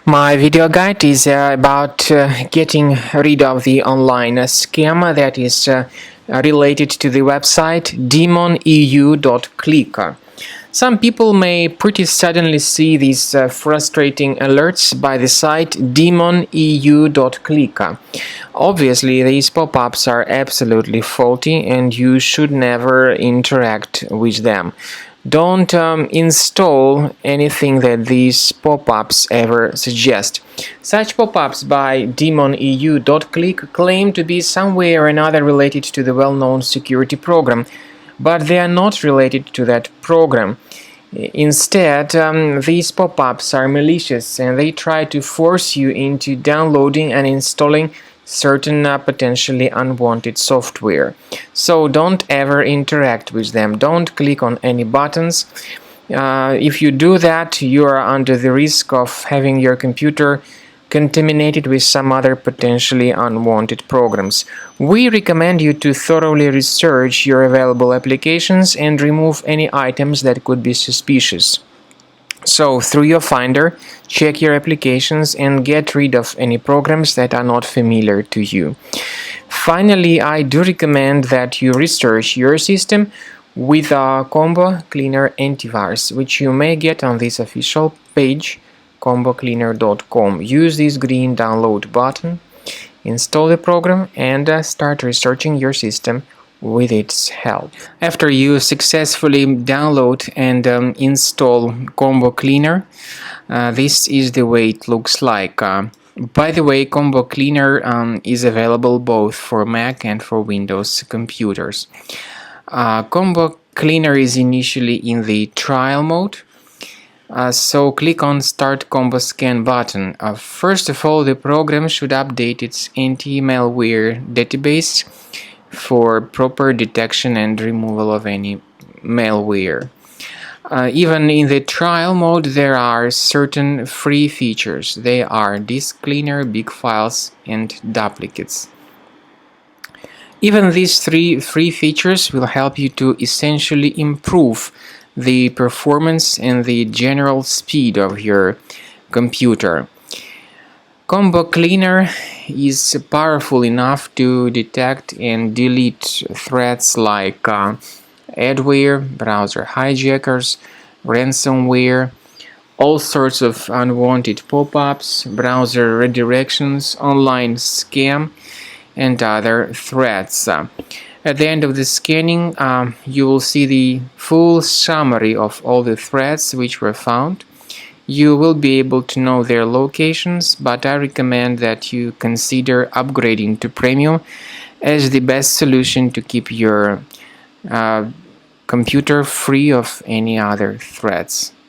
My video guide is about getting rid of the online scam that is related to the website Demoneu.click. Some people may pretty suddenly see these frustrating alerts by the site Demoneu.click. Obviously, these pop-ups are absolutely faulty and you should never interact with them. Don't install anything that these pop-ups ever suggest. Such pop-ups by Demoneu.click claim to be some way or another related to the well-known security program, but they are not related to that program. Instead, these pop-ups are malicious and they try to force you into downloading and installing certain potentially unwanted software. So don't ever interact with them. Don't click on any buttons. If you do that, you are under the risk of having your computer contaminated with some other potentially unwanted programs. We recommend you to thoroughly research your available applications and remove any items that could be suspicious. So, through your Finder, check your applications and get rid of any programs that are not familiar to you. Finally, I do recommend that you research your system with a Combo Cleaner antivirus, which you may get on this official page, combocleaner.com. Use this green download button, install the program, and start researching your system with its help. After you successfully download and install Combo Cleaner, this is the way it looks like. By the way, Combo Cleaner is available both for Mac and for Windows computers. Combo Cleaner is initially in the trial mode. So click on Start Combo Scan button. First of all, the program should update its anti-malware database for proper detection and removal of any malware. Even in the trial mode, there are certain free features. They are Disk Cleaner, Big Files, and Duplicates. Even these three free features will help you to essentially improve the performance and the general speed of your computer. Combo Cleaner is powerful enough to detect and delete threats like adware, browser hijackers, ransomware, all sorts of unwanted pop-ups, browser redirections, online scam, and other threats. At the end of the scanning, you will see the full summary of all the threats which were found. You will be able to know their locations, but I recommend that you consider upgrading to Premium as the best solution to keep your computer free of any other threats.